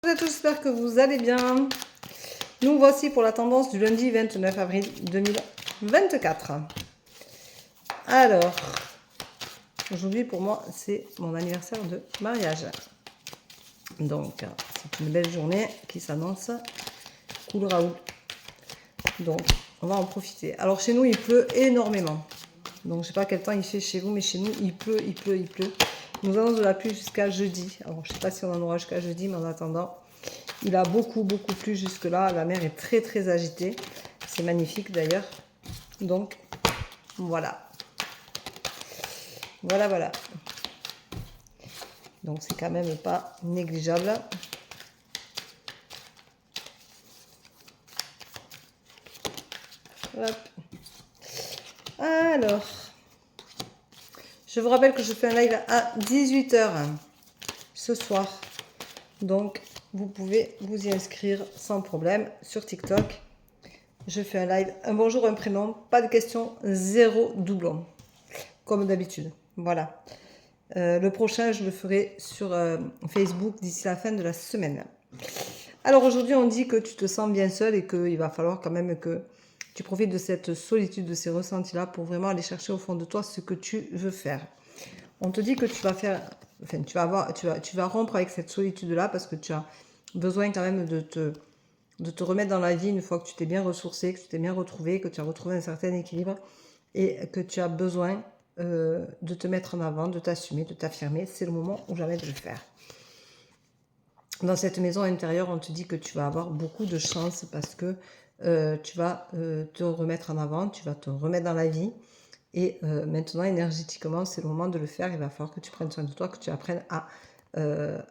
Bonjour à tous, j'espère que vous allez bien. Nous voici pour la tendance du lundi 29 avril 2024. Alors, aujourd'hui pour moi, c'est mon anniversaire de mariage. Donc, c'est une belle journée qui s'annonce. Cool Raoul. Donc, on va en profiter. Alors, chez nous, il pleut énormément. Donc, je sais pas quel temps il fait chez vous, mais chez nous, il pleut. Nous avons de la pluie jusqu'à jeudi. Alors, je sais pas si on en aura jusqu'à jeudi, mais en attendant, il a beaucoup plu jusque-là. La mer est très agitée. C'est magnifique d'ailleurs. Donc, voilà. Voilà. Donc, c'est quand même pas négligeable. Hop. Alors, je vous rappelle que je fais un live à 18 h ce soir. Donc, vous pouvez vous y inscrire sans problème sur TikTok. Je fais un live, un bonjour, un prénom, pas de questions, 0 doublon, comme d'habitude. Voilà. Le prochain, je le ferai sur Facebook d'ici la fin de la semaine. Alors aujourd'hui, on dit que tu te sens bien seul et qu'il va falloir quand même que tu profites de cette solitude, de ces ressentis-là pour vraiment aller chercher au fond de toi ce que tu veux faire. On te dit que tu vas faire, enfin, tu vas rompre avec cette solitude-là parce que tu as besoin quand même de te remettre dans la vie une fois que tu t'es bien ressourcé, que tu t'es bien retrouvé, que tu as retrouvé un certain équilibre et que tu as besoin de te mettre en avant, de t'assumer, de t'affirmer. C'est le moment ou jamais de le faire. Dans cette maison intérieure, on te dit que tu vas avoir beaucoup de chance parce que tu vas te remettre en avant, tu vas te remettre dans la vie. Et maintenant, énergétiquement, c'est le moment de le faire. Il va falloir que tu prennes soin de toi, que tu apprennes à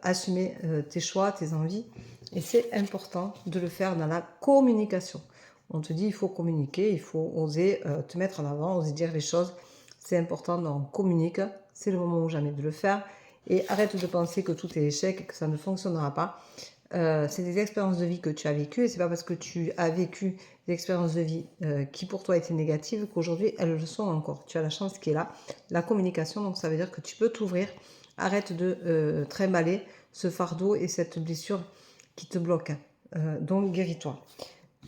assumer tes choix, tes envies. Et c'est important de le faire dans la communication. On te dit, il faut communiquer, il faut oser te mettre en avant, oser dire les choses. C'est important, donc on communique. C'est le moment ou jamais de le faire. Et arrête de penser que tout est échec et que ça ne fonctionnera pas. C'est des expériences de vie que tu as vécues et c'est pas parce que tu as vécu des expériences de vie qui pour toi étaient négatives qu'aujourd'hui elles le sont encore. Tu as la chance qui est là, la communication, donc ça veut dire que tu peux t'ouvrir. Arrête de trimballer ce fardeau et cette blessure qui te bloque. Donc guéris-toi.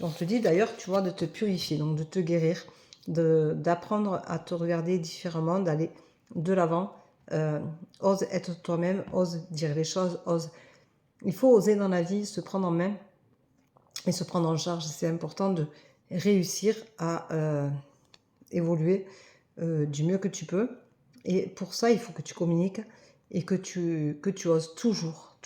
On te dit d'ailleurs, tu vois, de te purifier, donc de te guérir, d'apprendre à te regarder différemment, d'aller de l'avant. Ose être toi-même, ose dire les choses, ose. Il faut oser dans la vie se prendre en main et se prendre en charge. C'est important de réussir à évoluer du mieux que tu peux. Et pour ça, il faut que tu communiques et que tu oses toujours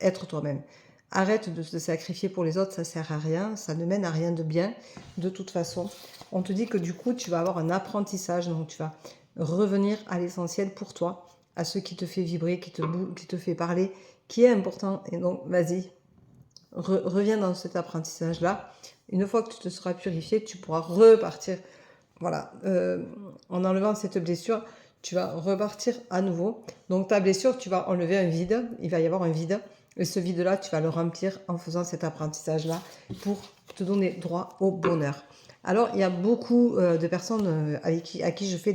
être toi-même. Arrête de te sacrifier pour les autres, ça sert à rien, ça ne mène à rien de bien de toute façon. On te dit que du coup, tu vas avoir un apprentissage, donc tu vas revenir à l'essentiel pour toi, à ce qui te fait vibrer, qui te fait parler, qui est important. Et donc, vas-y, reviens dans cet apprentissage-là. Une fois que tu te seras purifié, tu pourras repartir. Voilà, en enlevant cette blessure, tu vas repartir à nouveau. Donc ta blessure, tu vas enlever un vide, il va y avoir un vide. Et ce vide-là, tu vas le remplir en faisant cet apprentissage-là pour te donner droit au bonheur. Alors, il y a beaucoup de personnes à qui je fais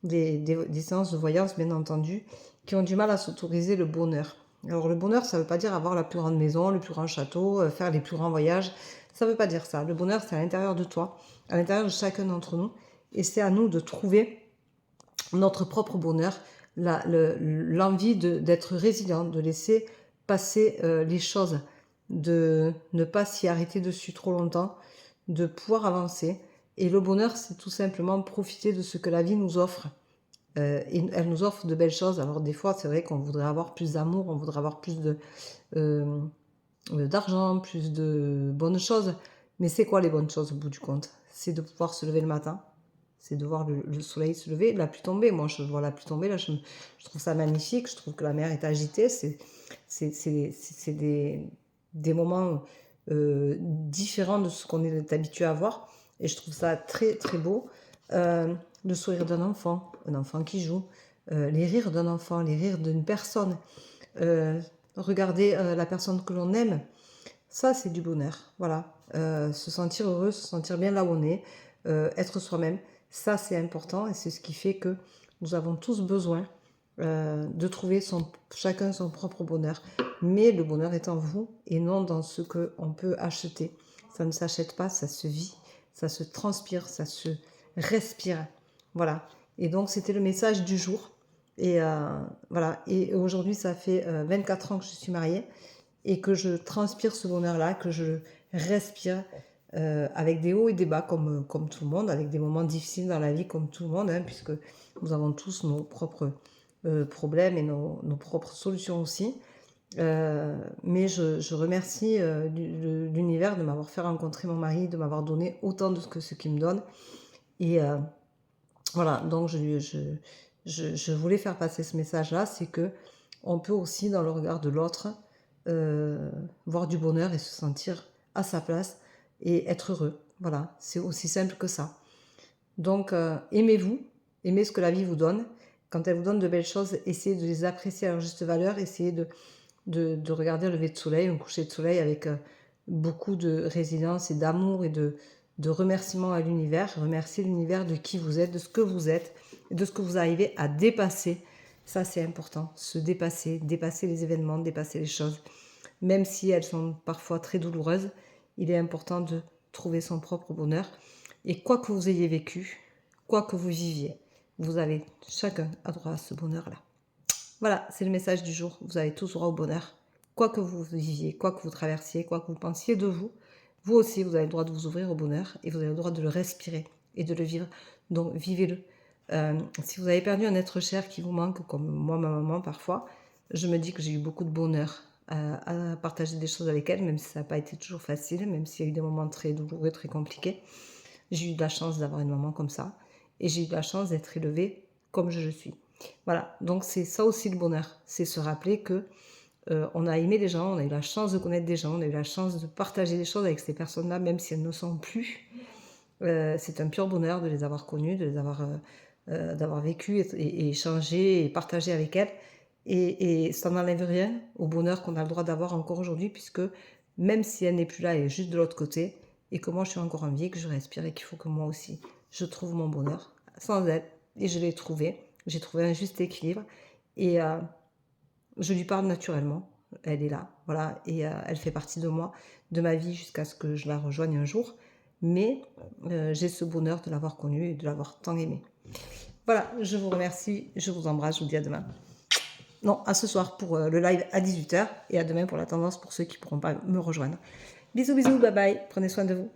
des séances de voyance, bien entendu, qui ont du mal à s'autoriser le bonheur. Alors, le bonheur, ça ne veut pas dire avoir la plus grande maison, le plus grand château, faire les plus grands voyages. Ça ne veut pas dire ça. Le bonheur, c'est à l'intérieur de toi, à l'intérieur de chacun d'entre nous. Et c'est à nous de trouver notre propre bonheur, l'envie d'être résilient, de laisser passer les choses, de ne pas s'y arrêter dessus trop longtemps, de pouvoir avancer. Et le bonheur, c'est tout simplement profiter de ce que la vie nous offre. Et elle nous offre de belles choses. Alors des fois, c'est vrai qu'on voudrait avoir plus d'amour, on voudrait avoir plus d'argent, plus de bonnes choses. Mais c'est quoi les bonnes choses au bout du compte? C'est de pouvoir se lever le matin, c'est de voir le soleil se lever, la pluie tomber. Moi, je vois la pluie tomber, là, je trouve ça magnifique. Je trouve que la mer est agitée. C'est des moments différents de ce qu'on est habitué à voir. Et je trouve ça très beau. Le sourire d'un enfant, un enfant qui joue, les rires d'un enfant, les rires d'une personne, regarder la personne que l'on aime, ça c'est du bonheur. Voilà, se sentir heureux, se sentir bien là où on est, être soi-même, ça c'est important et c'est ce qui fait que nous avons tous besoin de trouver chacun son propre bonheur. mais le bonheur est en vous et non dans ce qu'on peut acheter. Ça ne s'achète pas, ça se vit, ça se transpire, ça se respire. Voilà. Et donc, c'était le message du jour. Et voilà. Et aujourd'hui, ça fait 24 ans que je suis mariée et que je transpire ce bonheur-là, que je respire avec des hauts et des bas comme tout le monde, avec des moments difficiles dans la vie comme tout le monde, hein, puisque nous avons tous nos propres problèmes et nos propres solutions aussi. Mais je remercie l'univers de m'avoir fait rencontrer mon mari, de m'avoir donné autant de ce qu'il me donne. Et voilà, donc je voulais faire passer ce message-là, c'est que on peut aussi, dans le regard de l'autre, voir du bonheur et se sentir à sa place et être heureux. Voilà, c'est aussi simple que ça. Donc, aimez-vous, aimez ce que la vie vous donne. Quand elle vous donne de belles choses, essayez de les apprécier à leur juste valeur, essayez de regarder le lever de soleil, un coucher de soleil avec beaucoup de résilience et d'amour et de remerciements à l'univers. Remerciez l'univers de qui vous êtes, de ce que vous êtes et de ce que vous arrivez à dépasser. Ça, c'est important, se dépasser, dépasser les événements, dépasser les choses. Même si elles sont parfois très douloureuses, il est important de trouver son propre bonheur. Et quoi que vous ayez vécu, quoi que vous viviez, vous avez chacun a droit à ce bonheur-là. Voilà, c'est le message du jour. Vous avez tous droit au bonheur. Quoi que vous viviez, quoi que vous traversiez, quoi que vous pensiez de vous, vous aussi, vous avez le droit de vous ouvrir au bonheur et vous avez le droit de le respirer et de le vivre. Donc, vivez-le. Si vous avez perdu un être cher qui vous manque, comme moi, ma maman, parfois, je me dis que j'ai eu beaucoup de bonheur à partager des choses avec elle, même si ça n'a pas été toujours facile, même s'il y a eu des moments très douloureux, très compliqués. J'ai eu de la chance d'avoir une maman comme ça et j'ai eu de la chance d'être élevée comme je suis. Voilà, donc c'est ça aussi le bonheur, c'est se rappeler que on a aimé des gens, on a eu la chance de connaître des gens, on a eu la chance de partager des choses avec ces personnes-là, même si elles ne sont plus. C'est un pur bonheur de les avoir connues, de les avoir d'avoir vécu et échangé et partagé avec elles. Et ça n'enlève rien au bonheur qu'on a le droit d'avoir encore aujourd'hui, puisque même si elle n'est plus là, elle est juste de l'autre côté, et que moi je suis encore en vie, que je respire, et qu'il faut que moi aussi je trouve mon bonheur sans elle. Et je l'ai trouvé. J'ai trouvé un juste équilibre. Et je lui parle naturellement. Elle est là, voilà. Et elle fait partie de moi, de ma vie, jusqu'à ce que je la rejoigne un jour. Mais j'ai ce bonheur de l'avoir connue et de l'avoir tant aimée. Voilà, je vous remercie, je vous embrasse, je vous dis à demain. Non, à ce soir pour le live à 18 h et à demain pour la tendance pour ceux qui ne pourront pas me rejoindre. Bisous, bisous, bye bye, prenez soin de vous.